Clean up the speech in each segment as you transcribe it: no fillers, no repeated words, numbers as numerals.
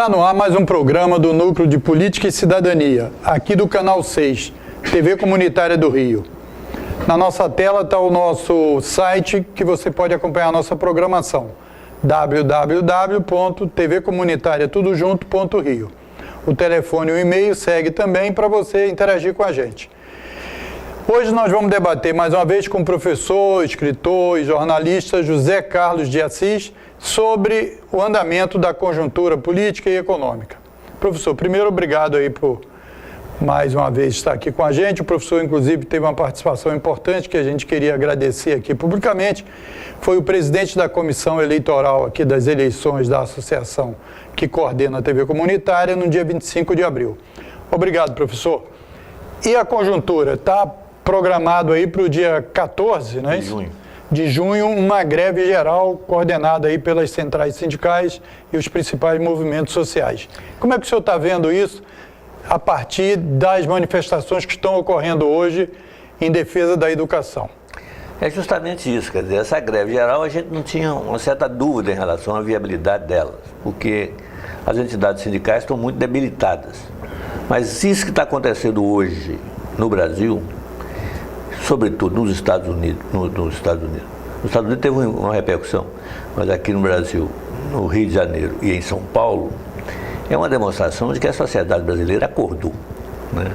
Está no ar mais um programa do Núcleo de Política e Cidadania, aqui do Canal 6, TV Comunitária do Rio. Na nossa tela está o nosso site, que você pode acompanhar a nossa programação, www.tvcomunitariatudojunto.rio. O telefone e o e-mail segue também para você interagir com a gente. Hoje nós vamos debater mais uma vez com o professor, escritor e jornalista José Carlos de Assis sobre o andamento da conjuntura política e econômica. Professor, primeiro, obrigado aí por mais uma vez estar aqui com a gente. O professor, inclusive, teve uma participação importante que a gente queria agradecer aqui publicamente. Foi o presidente da comissão eleitoral aqui das eleições da associação que coordena a TV Comunitária no dia 25 de abril. Obrigado, professor. E a conjuntura? Está programado aí para o dia 14, né? De junho, uma greve geral coordenada aí pelas centrais sindicais e os principais movimentos sociais. Como é que o senhor está vendo isso a partir das manifestações que estão ocorrendo hoje em defesa da educação? É justamente isso, quer dizer, essa greve geral a gente não tinha uma certa dúvida em relação à viabilidade delas, porque as entidades sindicais estão muito debilitadas. Mas isso que está acontecendo hoje no Brasil, sobretudo nos Estados Unidos, nos Estados Unidos teve uma repercussão, mas aqui no Brasil, no Rio de Janeiro e em São Paulo, é uma demonstração de que a sociedade brasileira acordou, né?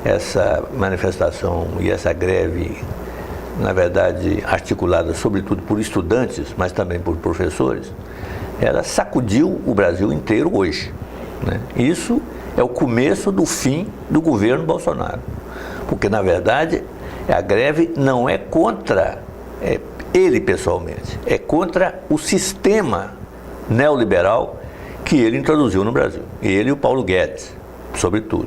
Essa manifestação e essa greve, na verdade, articulada sobretudo por estudantes, mas também por professores, ela sacudiu o Brasil inteiro hoje, né? Isso é o começo do fim do governo Bolsonaro, porque, na verdade, a greve não é contra ele pessoalmente, é contra o sistema neoliberal que ele introduziu no Brasil, ele e o Paulo Guedes, sobretudo.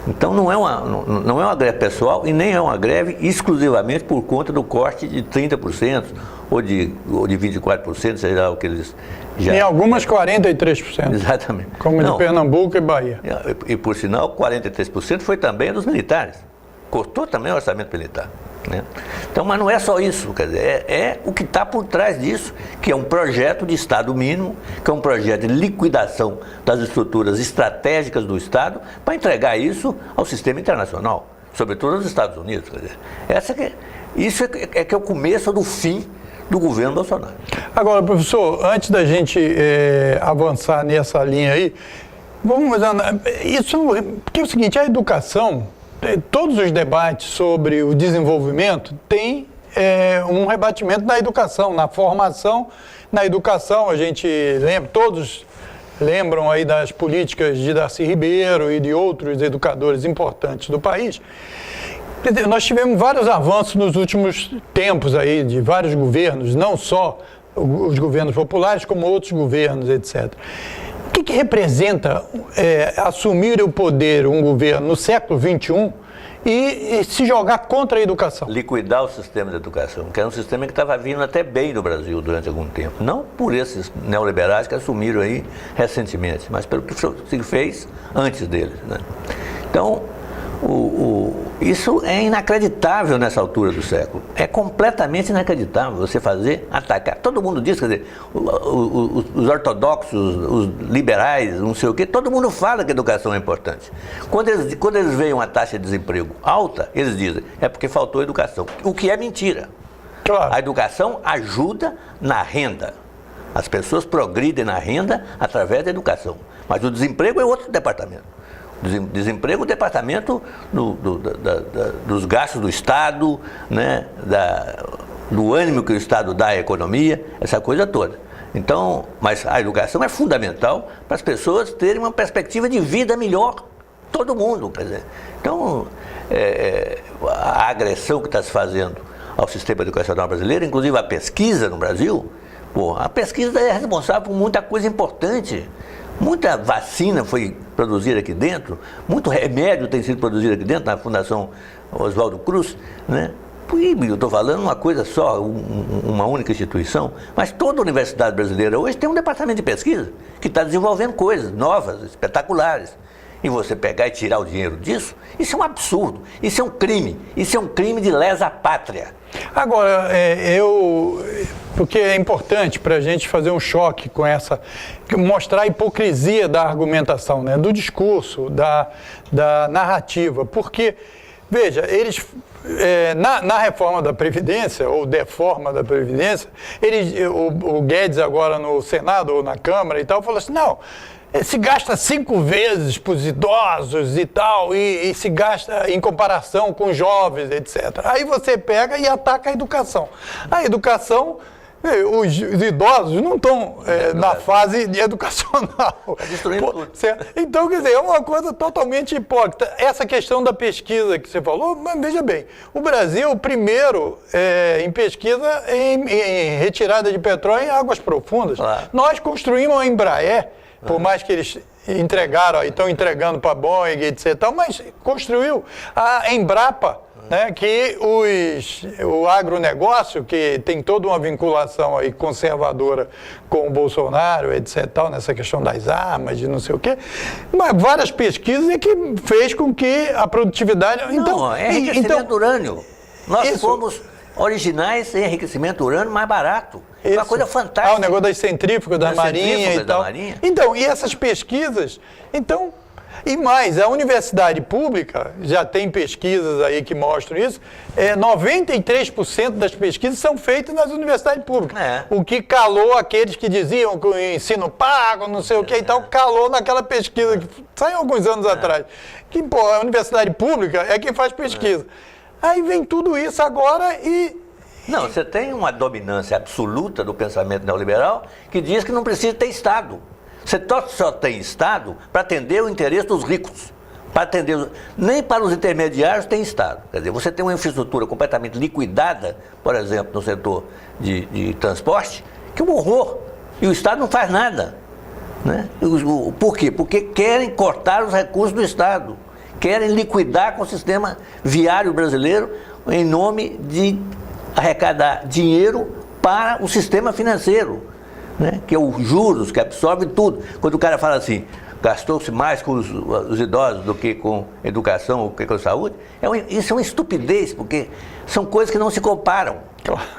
Então não é uma greve pessoal e nem é uma greve exclusivamente por conta do corte de 30% ou de 24%, seja lá o que eles já... Em algumas 43%. Exatamente. Como de Pernambuco e Bahia. E por sinal, 43% foi também dos militares. Cortou também o orçamento militar, né? Então, mas não é só isso, quer dizer, é o que está por trás disso, que é um projeto de Estado mínimo, que é um projeto de liquidação das estruturas estratégicas do Estado para entregar isso ao sistema internacional, sobretudo aos Estados Unidos. Quer dizer, isso é que é o começo do fim do governo Bolsonaro. Agora, professor, antes da gente avançar nessa linha aí, vamos isso, porque é o seguinte, a educação, todos os debates sobre o desenvolvimento têm um rebatimento na educação, na formação, na educação. A gente lembra, todos lembram aí das políticas de Darcy Ribeiro e de outros educadores importantes do país. Nós tivemos vários avanços nos últimos tempos aí, de vários governos, não só os governos populares, como outros governos, etc. O que representa assumir o poder um governo no século XXI e se jogar contra a educação? Liquidar o sistema de educação, que era um sistema que estava vindo até bem no Brasil durante algum tempo. Não por esses neoliberais que assumiram aí recentemente, mas pelo que se fez antes deles, né? Então, isso é inacreditável nessa altura do século. É completamente inacreditável você atacar. Todo mundo diz, quer dizer, os ortodoxos, os liberais, não sei o quê, todo mundo fala que a educação é importante. Quando eles veem uma taxa de desemprego alta, eles dizem, é porque faltou educação. O que é mentira. Claro. A educação ajuda na renda. As pessoas progridem na renda através da educação. Mas o desemprego é outro departamento. Desemprego, o departamento dos gastos do Estado, né, do ânimo que o Estado dá à economia, essa coisa toda. Então, mas a educação é fundamental para as pessoas terem uma perspectiva de vida melhor, todo mundo, quer dizer. Então, a agressão que está se fazendo ao sistema educacional brasileiro, inclusive a pesquisa no Brasil, a pesquisa é responsável por muita coisa importante. Muita vacina foi produzida aqui dentro, muito remédio tem sido produzido aqui dentro, na Fundação Oswaldo Cruz, né? Eu estou falando uma coisa só, uma única instituição, mas toda a universidade brasileira hoje tem um departamento de pesquisa que está desenvolvendo coisas novas, espetaculares. e você pegar e tirar o dinheiro disso, isso é um absurdo, isso é um crime de lesa pátria. Agora, porque é importante para a gente fazer um choque com mostrar a hipocrisia da argumentação, né, do discurso, da narrativa, porque, veja, eles, na reforma da Previdência, ou deforma da Previdência, o Guedes agora no Senado ou na Câmara e tal, falou assim, não, se gasta 5 vezes para os idosos e tal, e se gasta em comparação com jovens, etc. Aí você pega e ataca a educação. A educação, os idosos não estão na fase educacional. Está destruindo tudo. Certo? Então, quer dizer, é uma coisa totalmente hipócrita. Essa questão da pesquisa que você falou, mas veja bem, o Brasil, o primeiro em pesquisa em retirada de petróleo em águas profundas. Claro. Nós construímos a Embraer, por mais que eles entregaram, estão entregando para a Boeing, etc. Mas construiu a Embrapa, né, que o agronegócio, que tem toda uma vinculação aí conservadora com o Bolsonaro, etc., tal, nessa questão das armas, de não sei o quê, mas várias pesquisas é que fez com que a produtividade... Não, é enriquecimento urânio. Nós fomos originais em enriquecimento urânio mais barato. É uma coisa fantástica. O negócio das centrífugas da Marinha e tal. Então, e essas pesquisas, então, e mais, a universidade pública, já tem pesquisas aí que mostram isso, 93% das pesquisas são feitas nas universidades públicas. O que calou aqueles que diziam que o ensino pago, não sei o que e tal, calou naquela pesquisa que saiu alguns anos atrás. Que, pô, a universidade pública é quem faz pesquisa. Aí vem tudo isso agora e... Não, você tem uma dominância absoluta do pensamento neoliberal que diz que não precisa ter Estado. Você só tem Estado para atender o interesse dos ricos. Para atender, nem para os intermediários tem Estado. Quer dizer, você tem uma infraestrutura completamente liquidada, por exemplo, no setor de transporte, que é um horror. E o Estado não faz nada. Né? Por quê? Porque querem cortar os recursos do Estado. Querem liquidar com o sistema viário brasileiro em nome de arrecadar dinheiro para o sistema financeiro, né? Que é os juros, que absorve tudo. Quando o cara fala assim, gastou-se mais com os idosos do que com educação ou que com saúde, isso é uma estupidez, porque são coisas que não se comparam.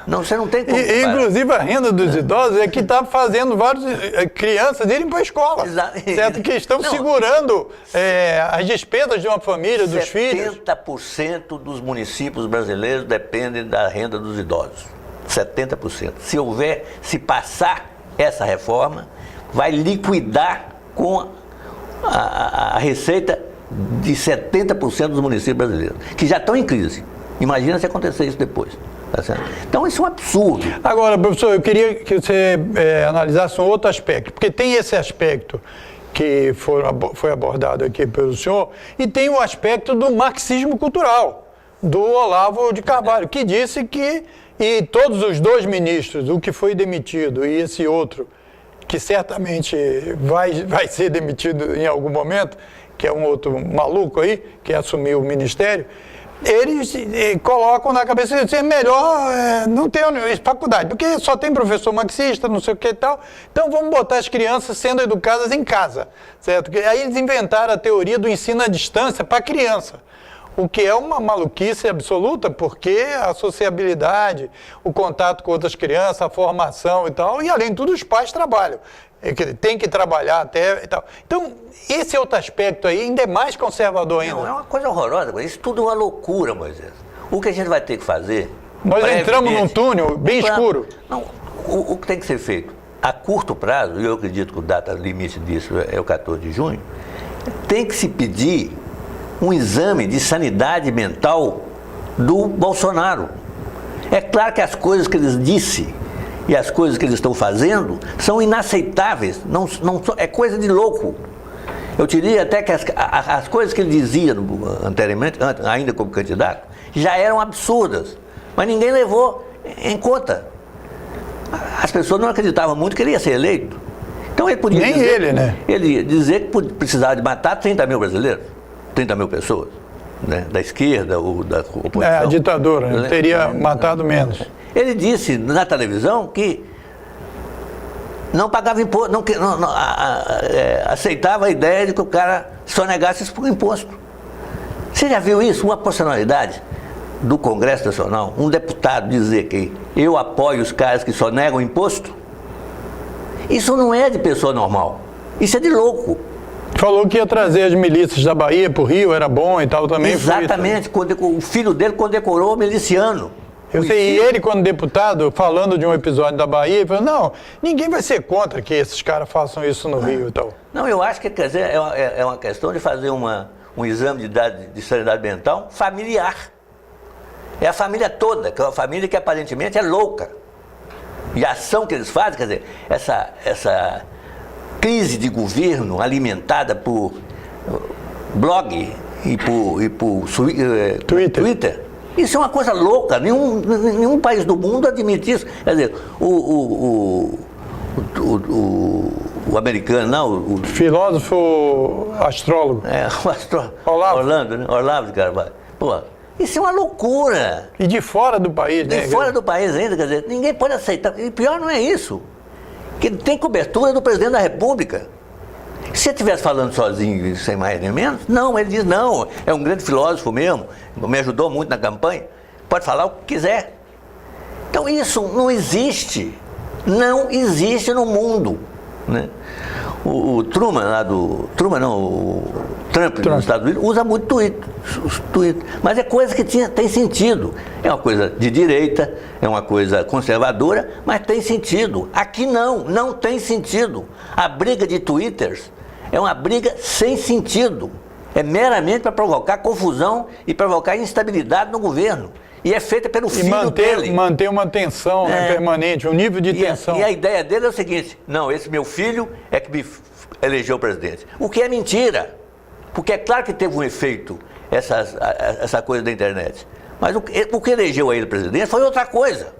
Não, você não tem como comparar. Inclusive a renda dos idosos é que está fazendo várias crianças irem para a escola. Certo? Que estão segurando as despesas de uma família, dos filhos. 70% dos municípios brasileiros dependem da renda dos idosos. 70%. Se passar essa reforma, vai liquidar com a receita de 70% dos municípios brasileiros, que já estão em crise. Imagina se acontecer isso depois. Tá certo? Então isso é um absurdo. Agora, professor, eu queria que você analisasse um outro aspecto, porque tem esse aspecto que foi abordado aqui pelo senhor, e tem o aspecto do marxismo cultural, do Olavo de Carvalho, que disse que, e todos os 2 ministros, o que foi demitido e esse outro, que certamente vai ser demitido em algum momento, que é um outro maluco aí, que assumiu o ministério, eles colocam na cabeça que é melhor não ter faculdade, porque só tem professor marxista, não sei o que e tal, então vamos botar as crianças sendo educadas em casa, certo? Aí eles inventaram a teoria do ensino à distância para a criança, o que é uma maluquice absoluta, porque a sociabilidade, o contato com outras crianças, a formação e tal, e além de tudo os pais trabalham. Tem que trabalhar até e tal. Então, esse outro aspecto aí ainda é mais conservador ainda. Não, é uma coisa horrorosa. Isso tudo é uma loucura, Moisés. O que a gente vai ter que fazer... Nós entramos num túnel bem escuro. Não, o que tem que ser feito a curto prazo, e eu acredito que o data limite disso é o 14 de junho, tem que se pedir um exame de sanidade mental do Bolsonaro. É claro que as coisas que eles disse e as coisas que eles estão fazendo são inaceitáveis, é coisa de louco. Eu diria até que as coisas que ele dizia anteriormente, ainda como candidato, já eram absurdas, mas ninguém levou em conta. As pessoas não acreditavam muito que ele ia ser eleito. Então ele podia Nem dizer, ele, né? Ele ia dizer que precisava de matar 30 mil brasileiros, 30 mil pessoas, né? Da esquerda ou da oposição. A ditadura, né? Teria matado menos. Ele disse na televisão que não pagava imposto, aceitava a ideia de que o cara sonegasse esse imposto. Você já viu isso? Uma personalidade do Congresso Nacional, um deputado dizer que eu apoio os caras que sonegam imposto? Isso não é de pessoa normal. Isso é de louco. Falou que ia trazer as milícias da Bahia para o Rio, era bom e tal também. Exatamente. O filho dele condecorou o miliciano. Eu sei, e ele, quando deputado, falando de um episódio da Bahia, ele falou, não, ninguém vai ser contra que esses caras façam isso no Rio e tal. Não, eu acho que, quer dizer, é uma questão de fazer um exame de sanidade mental familiar. É a família toda, que é uma família que aparentemente é louca. E a ação que eles fazem, quer dizer, essa crise de governo alimentada por blog e por Twitter. Isso é uma coisa louca, nenhum país do mundo admite isso. Quer dizer, o americano, não, o filósofo astrólogo. O astrólogo. Olavo. Olavo de Carvalho. Pô, isso é uma loucura. E de fora do país, né? De fora do país ainda, quer dizer, ninguém pode aceitar. E pior não é isso, que tem cobertura do presidente da República. Se ele estivesse falando sozinho, sem mais nem menos, não, ele diz, não, é um grande filósofo mesmo, me ajudou muito na campanha, pode falar o que quiser. Então isso não existe no mundo, né? O Truman lá o Trump dos Estados Unidos usa muito Twitter, mas é coisa que tem sentido. É uma coisa de direita, é uma coisa conservadora, mas tem sentido. Aqui não tem sentido. A briga de Twitters é uma briga sem sentido. É meramente para provocar confusão e provocar instabilidade no governo. E é feita pelo filho dele. Manter uma tensão permanente, um nível de tensão. E a ideia dele é o seguinte, não, esse meu filho é que me elegeu presidente. O que é mentira. Porque é claro que teve um efeito essa coisa da internet. Mas o que elegeu a ele presidente foi outra coisa.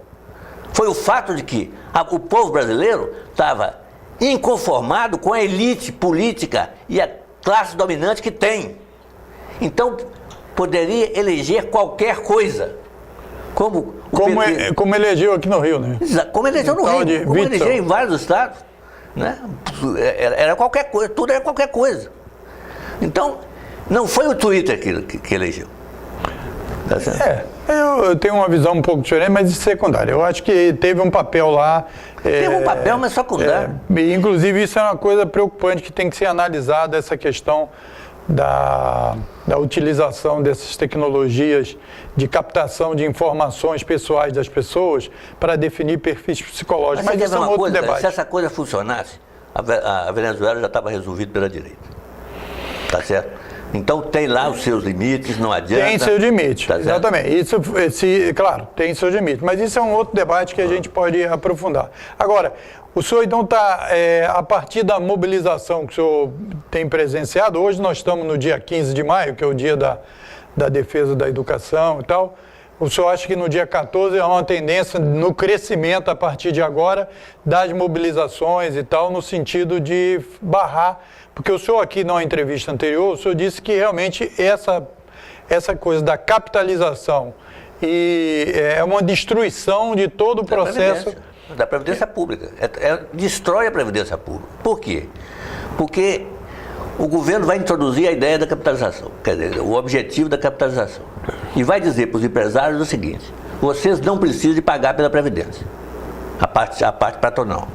Foi o fato de que o povo brasileiro estava inconformado com a elite política e a classe dominante que tem. Então, poderia eleger qualquer coisa. Como elegeu aqui no Rio, né? Como elegeu no Rio, como elegeu em vários estados. Né? Era qualquer coisa, tudo era qualquer coisa. Então, não foi o Twitter que elegeu. Tá certo? Eu tenho uma visão um pouco diferente, mas de secundária. Eu acho que teve um papel lá. Teve um papel, mas secundário. Inclusive, isso é uma coisa preocupante que tem que ser analisada, essa questão da utilização dessas tecnologias de captação de informações pessoais das pessoas para definir perfis psicológicos. Mas isso é um outro debate. Se essa coisa funcionasse, a Venezuela já estava resolvida pela direita. Tá certo? Então tem lá os seus limites, não adianta. Tem seu limite, tá, exatamente. Isso, claro, tem seu limite. Mas isso é um outro debate que a gente pode aprofundar. Agora, o senhor então está, a partir da mobilização que o senhor tem presenciado, hoje nós estamos no dia 15 de maio, que é o dia da defesa da educação e tal. O senhor acha que no dia 14 há uma tendência no crescimento a partir de agora das mobilizações e tal, no sentido de barrar? Porque o senhor aqui, numa entrevista anterior, o senhor disse que realmente essa coisa da capitalização é uma destruição de todo o processo... Da Previdência Pública. Destrói a Previdência Pública. Por quê? Porque o governo vai introduzir a ideia da capitalização, quer dizer, o objetivo da capitalização. E vai dizer para os empresários o seguinte: vocês não precisam de pagar pela Previdência, a parte patronal.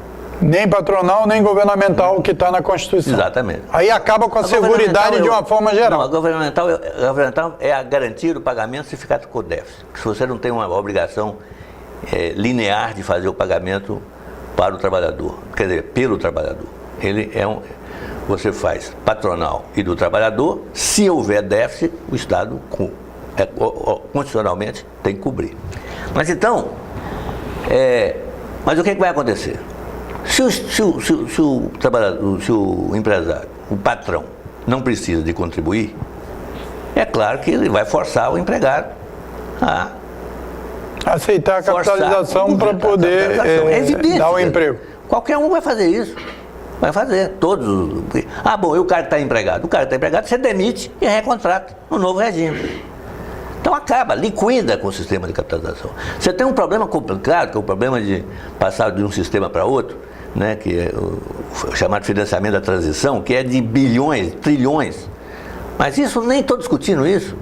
Nem patronal, nem governamental, que está na Constituição. Exatamente. Aí acaba com a seguridade de uma forma geral. Não, a governamental é a garantia do pagamento se ficar com déficit. Se você não tem uma obrigação linear de fazer o pagamento para o trabalhador, quer dizer, pelo trabalhador. Você faz patronal e do trabalhador, se houver déficit, o Estado constitucionalmente tem que cobrir. Mas então, mas o que vai acontecer? Se o trabalhador, se o empresário, o patrão, não precisa de contribuir, é claro que ele vai forçar o empregado a aceitar a capitalização para poder dar o emprego. Qualquer um vai fazer isso. Vai fazer, todos. Bom, e o cara está empregado? O cara está empregado, você demite e recontrata no novo regime. Então acaba, liquida com o sistema de capitalização. Você tem um problema complicado, que é o problema de passar de um sistema para outro, né, que é o chamado financiamento da transição, que é de bilhões, trilhões. Mas isso, nem estou discutindo isso,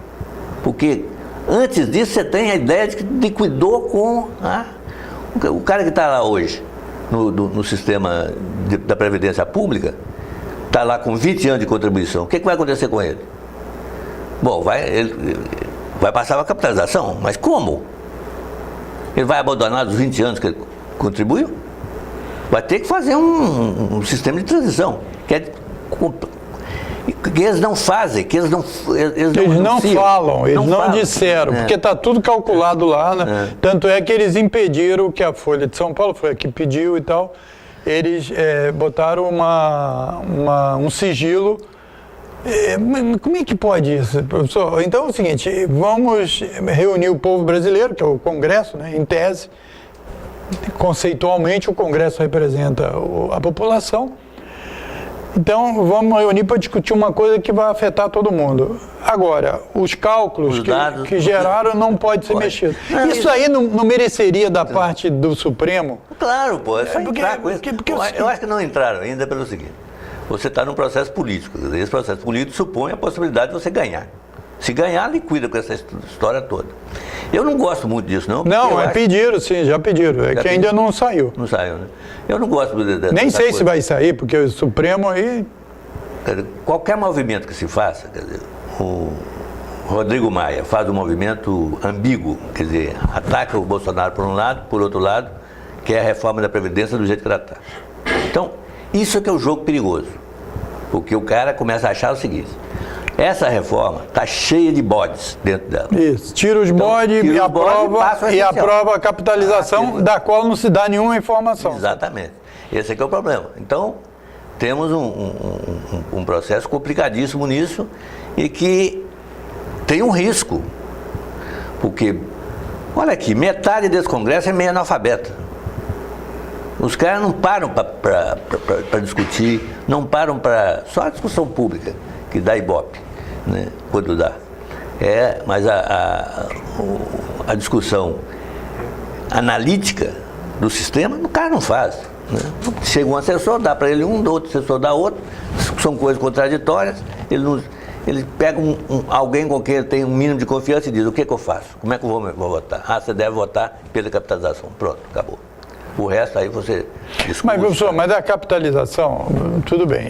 porque antes disso você tem a ideia de que liquidou com o cara que está lá hoje, no sistema da Previdência Pública, está lá com 20 anos de contribuição. O que vai acontecer com ele? Bom, ele vai passar a capitalização, mas como? Ele vai abandonar os 20 anos que ele contribuiu? Vai ter que fazer um sistema de transição, que eles não fazem, que eles não falam, eles não falam. disseram, porque está tudo calculado lá, né? Tanto é que eles impediram que a Folha de São Paulo foi a que pediu e tal, eles botaram um sigilo. Como é que pode isso, professor? Então é o seguinte, vamos reunir o povo brasileiro, que é o Congresso, né, em tese, conceitualmente o Congresso representa a população. Então, vamos reunir para discutir uma coisa que vai afetar todo mundo. Agora, os cálculos que geraram não pode ser mexido. Isso aí não mereceria da parte do Supremo? Claro, pô, é só entrar com isso. Eu acho que não entraram ainda pelo seguinte, você está num processo político, esse processo político supõe a possibilidade de você ganhar. Se ganhar, liquida com essa história toda. Eu não gosto muito disso, não. Não, pediram, sim, já pediram. É que ainda não saiu. Não saiu, né? Eu não gosto nem sei se vai sair, porque o Supremo aí... Qualquer movimento que se faça, quer dizer, o Rodrigo Maia faz um movimento ambíguo, quer dizer, ataca o Bolsonaro por um lado, por outro lado, quer a reforma da Previdência do jeito que ela está. Então, isso é que é o jogo perigoso. Porque o cara começa a achar o seguinte: essa reforma está cheia de bodes dentro dela. Isso, tira os bodes e aprova a capitalização da qual não se dá nenhuma informação. Exatamente. Esse é que é o problema. Então, temos um processo complicadíssimo nisso e que tem um risco. Porque, olha aqui, metade desse Congresso é meio analfabeta. Os caras não param para discutir, não param para... Só a discussão pública que dá Ibope, né, quando dá. Mas a discussão analítica do sistema, o cara não faz. Né? Chega um assessor, dá para ele um, outro assessor dá outro, são coisas contraditórias, ele pega alguém com quem ele tem um mínimo de confiança e diz: o que eu faço? Como é que eu vou votar? Você deve votar pela capitalização. Pronto, acabou. O resto aí você discute. Mas, professor, mas a capitalização, tudo bem,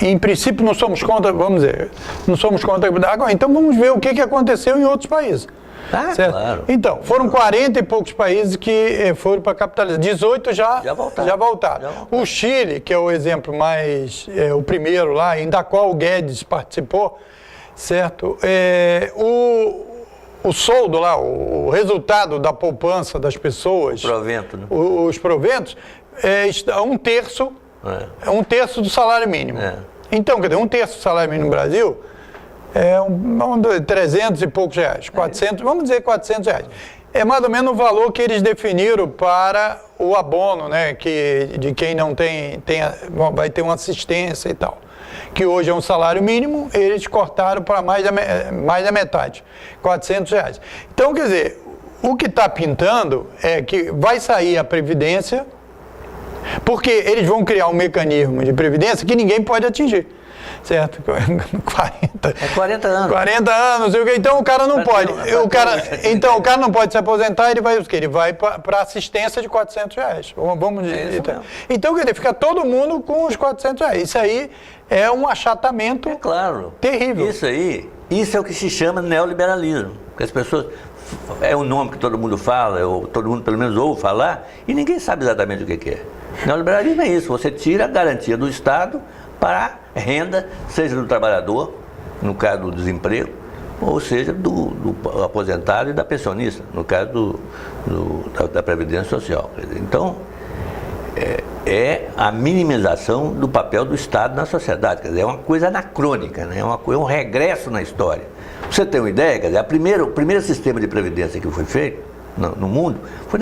em princípio não somos contra, vamos dizer, não somos contra. Agora, então vamos ver o que aconteceu em outros países. Certo? Claro. Então, foram 40 e poucos países que foram para a capitalização, 18 já voltaram. O Chile, que é o exemplo mais, o primeiro lá, da qual o Guedes participou, certo? O soldo lá, o resultado da poupança das pessoas, provento, né? Os proventos, é um terço do salário mínimo. Então, quer dizer, um terço do salário mínimo no Brasil é 300 e poucos reais, 400, vamos dizer 400 reais. É mais ou menos o valor que eles definiram para o abono, né, de quem não vai ter uma assistência e tal. Que hoje é um salário mínimo, eles cortaram para mais da metade, 400 reais. Então, quer dizer, o que está pintando é que vai sair a Previdência, porque eles vão criar um mecanismo de Previdência que ninguém pode atingir, certo? 40 anos. 40 anos, então o cara não pode. Então o cara não pode se aposentar, ele vai o quê? Ele vai para assistência de 400 reais. Vamos dizer. Então, quer dizer, fica todo mundo com os 400 reais. Isso aí é um achatamento terrível. Isso é o que se chama neoliberalismo. Porque as pessoas... É um nome que todo mundo fala, ou todo mundo pelo menos ouve falar, e ninguém sabe exatamente o que é. Neoliberalismo é isso, você tira a garantia do Estado para a renda, seja do trabalhador, no caso do desemprego, ou seja do aposentado e da pensionista, no caso da Previdência Social. Então, é a minimização do papel do Estado na sociedade, quer dizer, é uma coisa anacrônica, né? É um regresso na história. Pra você ter uma ideia, quer dizer, o primeiro sistema de previdência que foi feito no mundo foi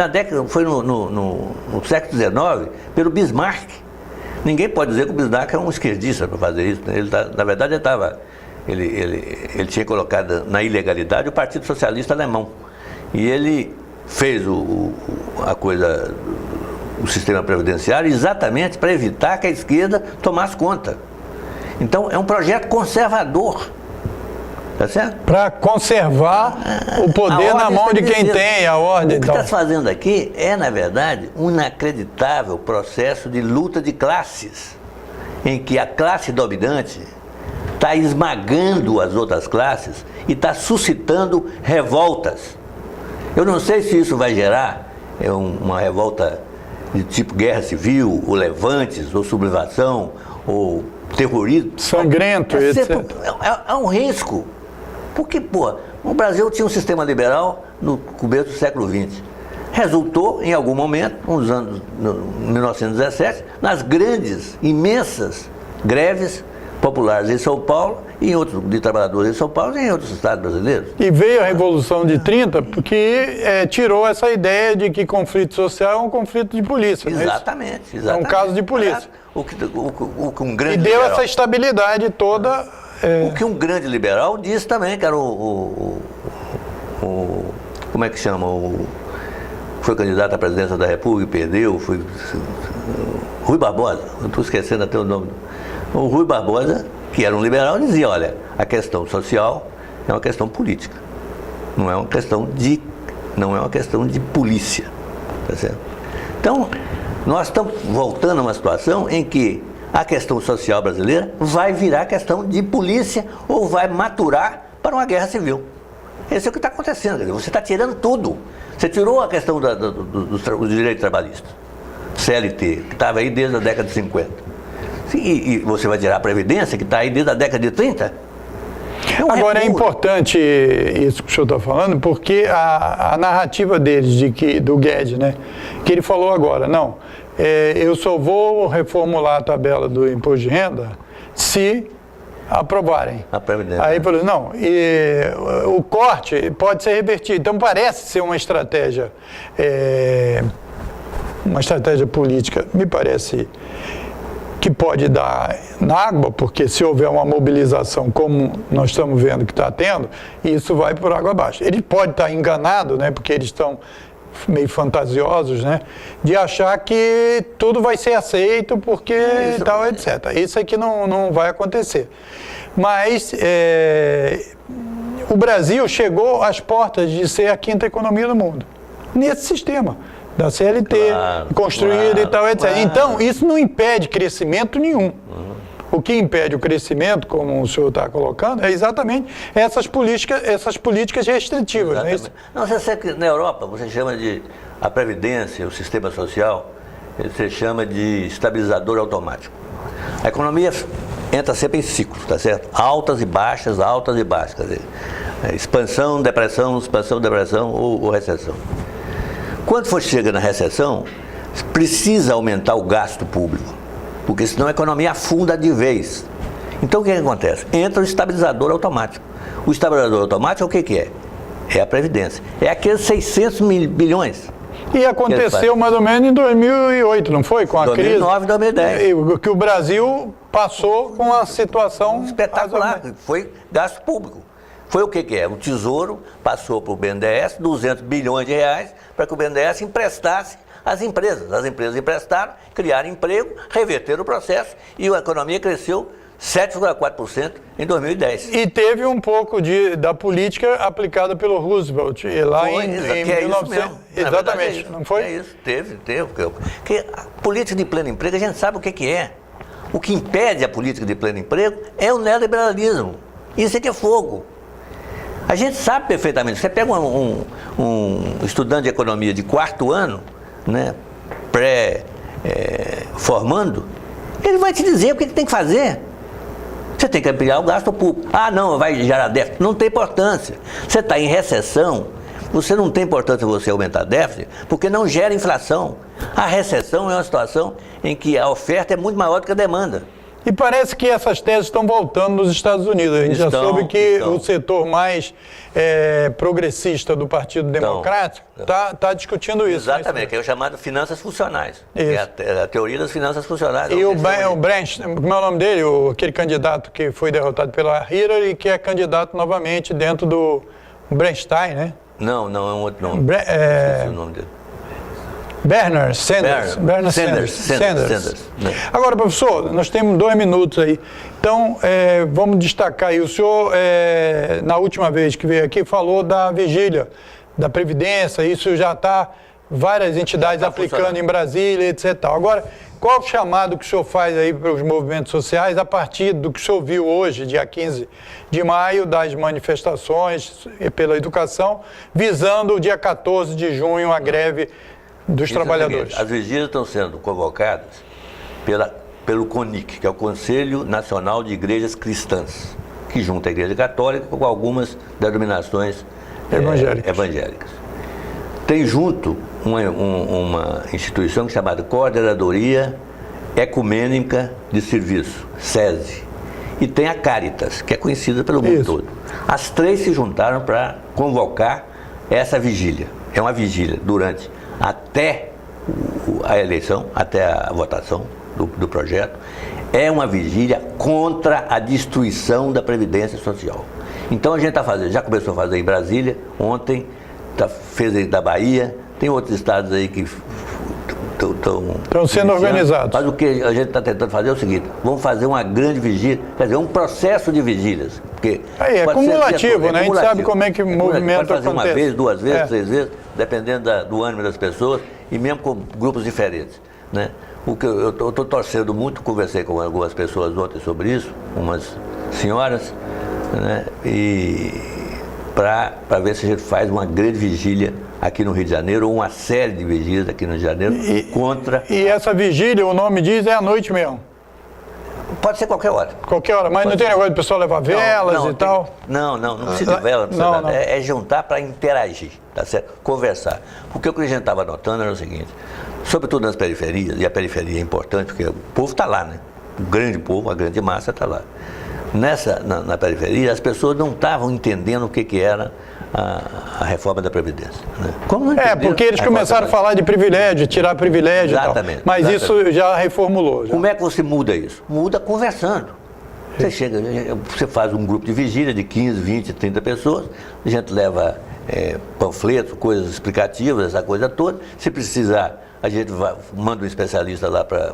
no século XIX pelo Bismarck. Ninguém pode dizer que o Bismarck é um esquerdista para fazer isso, né? Na verdade, ele tinha colocado na ilegalidade o Partido Socialista Alemão. E ele fez o sistema previdenciário exatamente para evitar que a esquerda tomasse conta. Então, é um projeto conservador. Tá certo? Para conservar o poder na mão de quem tem a ordem. O que está se fazendo aqui é, na verdade, um inacreditável processo de luta de classes, em que a classe dominante está esmagando as outras classes e está suscitando revoltas. Eu não sei se isso vai gerar uma revolta de tipo guerra civil, ou levantes, ou sublevação, ou terrorismo. Sangrento, etc. É um risco. Porque, o Brasil tinha um sistema liberal no começo do século XX. Resultou, em algum momento, nos anos 1917, nas grandes, imensas greves populares em São Paulo, de trabalhadores em São Paulo e em outros estados brasileiros. E veio a Revolução de 30 porque tirou essa ideia de que conflito social é um conflito de polícia. Exatamente. É um caso de polícia. O que um grande e deu liberal, essa estabilidade toda. O que um grande liberal disse também, que era como é que chama? Foi candidato à presidência da República e perdeu, Rui Barbosa, eu estou esquecendo até o nome. O Rui Barbosa, que era um liberal, dizia, olha, a questão social é uma questão política, não é uma questão de polícia, tá certo? Então, nós estamos voltando a uma situação em que a questão social brasileira vai virar questão de polícia ou vai maturar para uma guerra civil. Esse é o que está acontecendo. Você está tirando tudo. Você tirou a questão dos direitos trabalhistas, CLT, que estava aí desde a década de 50. E você vai tirar a Previdência, que está aí desde a década de 30? Agora, é importante isso que o senhor está falando, porque a narrativa deles, do Guedes, né, que ele falou agora, eu só vou reformular a tabela do imposto de renda se aprovarem. A Previdência. Aí falou, o corte pode ser revertido. Então parece ser uma estratégia política, me parece que pode dar na água, porque se houver uma mobilização como nós estamos vendo que está tendo, isso vai por água abaixo. Ele pode estar enganado, né, porque eles estão meio fantasiosos, né, de achar que tudo vai ser aceito porque tal, etc. Isso aqui não vai acontecer. Mas o Brasil chegou às portas de ser a quinta economia do mundo, nesse sistema da CLT, construída e tal, etc. Claro. Então, isso não impede crescimento nenhum. O que impede o crescimento, como o senhor está colocando, é exatamente essas políticas restritivas. Exatamente. Não, você sabe que na Europa, você chama de a Previdência, o sistema social, você chama de estabilizador automático. A economia entra sempre em ciclos, tá certo? Altas e baixas, quer dizer, expansão, depressão ou recessão. Quando chega na recessão, precisa aumentar o gasto público, porque senão a economia afunda de vez. Então o que acontece? Entra o estabilizador automático. O estabilizador automático o que é? É a Previdência. É aqueles 600 bilhões. E aconteceu mais ou menos em 2008, não foi? Com a 2009, crise. 2010. Que o Brasil passou com uma situação espetacular. Foi gasto público. Foi o que é? O Tesouro passou para o BNDES 200 bilhões de reais para que o BNDES emprestasse às empresas. As empresas emprestaram, criaram emprego, reverteram o processo e a economia cresceu 7,4% em 2010. E teve um pouco da política aplicada pelo Roosevelt lá em 1900. Exatamente, não foi? É isso, teve. Porque a política de pleno emprego, a gente sabe o que é. O que impede a política de pleno emprego é o neoliberalismo. Isso é que é fogo. A gente sabe perfeitamente. Você pega um estudante de economia de 4º ano, né, formando, ele vai te dizer o que ele tem que fazer. Você tem que ampliar o gasto público. Não, vai gerar déficit. Não tem importância. Você está em recessão, você não tem importância você aumentar déficit, porque não gera inflação. A recessão é uma situação em que a oferta é muito maior do que a demanda. E parece que essas teses estão voltando nos Estados Unidos. A gente já soube que o setor mais progressista do Partido Democrático está discutindo isso. Exatamente, que é o chamado finanças funcionais. Que é a teoria das finanças funcionais. E o Branch, como é o nome dele? Aquele candidato que foi derrotado pela Hillary e que é candidato novamente dentro do Bernstein, né? Não, é um outro nome. Não sei o nome dele. Bernie Sanders. Bernie Sanders. Agora, professor, nós temos 2 minutos aí. Então, vamos destacar aí. O senhor, na última vez que veio aqui, falou da vigília, da Previdência. Isso já está várias entidades aplicando em Brasília, etc. Agora, qual o chamado que o senhor faz aí para os movimentos sociais a partir do que o senhor viu hoje, dia 15 de maio, das manifestações pela educação, visando o dia 14 de junho a greve dos trabalhadores? As vigílias estão sendo convocadas pelo CONIC, que é o Conselho Nacional de Igrejas Cristãs, que junta a Igreja Católica com algumas denominações evangélicas. Tem junto uma instituição chamada Coordenadoria Ecumênica de Serviço, SESI, e tem a Caritas, que é conhecida pelo mundo todo. As 3 se juntaram para convocar essa vigília. É uma vigília durante até a eleição, até a votação do projeto. É uma vigília contra a destruição da Previdência Social. Então a gente está fazendo, já começou a fazer em Brasília, ontem fez aí da Bahia, tem outros estados aí que estão sendo organizados. Mas o que a gente está tentando fazer é o seguinte: vamos fazer uma grande vigília, quer dizer, um processo de vigílias. Porque aí é cumulativo, né? A gente sabe como é que o movimento pode fazer acontece. Uma vez, 2 vezes, 3 vezes, dependendo do ânimo das pessoas, e mesmo com grupos diferentes, né? O que eu estou torcendo muito, conversei com algumas pessoas ontem sobre isso, umas senhoras, né? E para ver se a gente faz uma grande vigília aqui no Rio de Janeiro, ou uma série de vigílias aqui no Rio de Janeiro, contra... E essa vigília, o nome diz, é à noite mesmo? Pode ser qualquer hora. Qualquer hora, mas não tem negócio de pessoa levar velas e tal? Não precisa de vela, não precisa nada. É juntar para interagir, tá certo? Conversar. Porque o que a gente estava notando era o seguinte, sobretudo nas periferias, e a periferia é importante, porque o povo está lá, né? O grande povo, a grande massa está lá. Na periferia, as pessoas não estavam entendendo o que era a reforma da Previdência. Né? Como porque eles começaram a falar de privilégio, tirar privilégio. Exatamente. E tal. Mas isso já reformulou. Já. Como é que você muda isso? Muda conversando. Você chega, você faz um grupo de vigília de 15, 20, 30 pessoas, a gente leva panfletos, coisas explicativas, essa coisa toda. Se precisar, a gente manda um especialista lá para...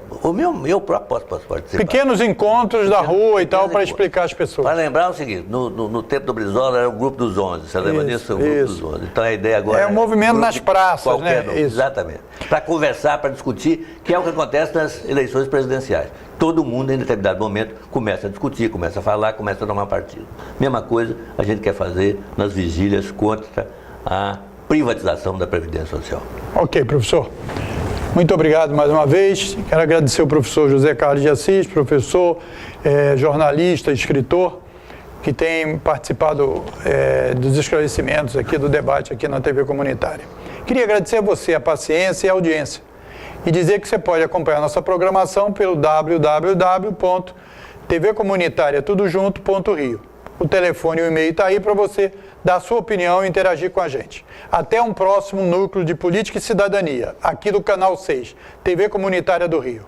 Eu próprio posso participar. Pequenos encontros da rua e tal, para explicar às pessoas. Para lembrar o seguinte, no tempo do Brizola era o grupo dos 11, você lembra disso? O grupo dos 11. Então a ideia agora... É um movimento nas praças, né? Exatamente. Para conversar, para discutir, que é o que acontece nas eleições presidenciais. Todo mundo, em determinado momento, começa a discutir, começa a falar, começa a tomar partido. Mesma coisa a gente quer fazer nas vigílias contra a privatização da Previdência Social. Ok, professor. Muito obrigado mais uma vez. Quero agradecer ao professor José Carlos de Assis, professor, jornalista, escritor, que tem participado dos esclarecimentos aqui, do debate aqui na TV Comunitária. Queria agradecer a você a paciência e a audiência e dizer que você pode acompanhar nossa programação pelo www.tvcomunitariatudojunto.rio. O telefone e o e-mail está aí para você dar a sua opinião e interagir com a gente. Até um próximo Núcleo de Política e Cidadania, aqui do Canal 6, TV Comunitária do Rio.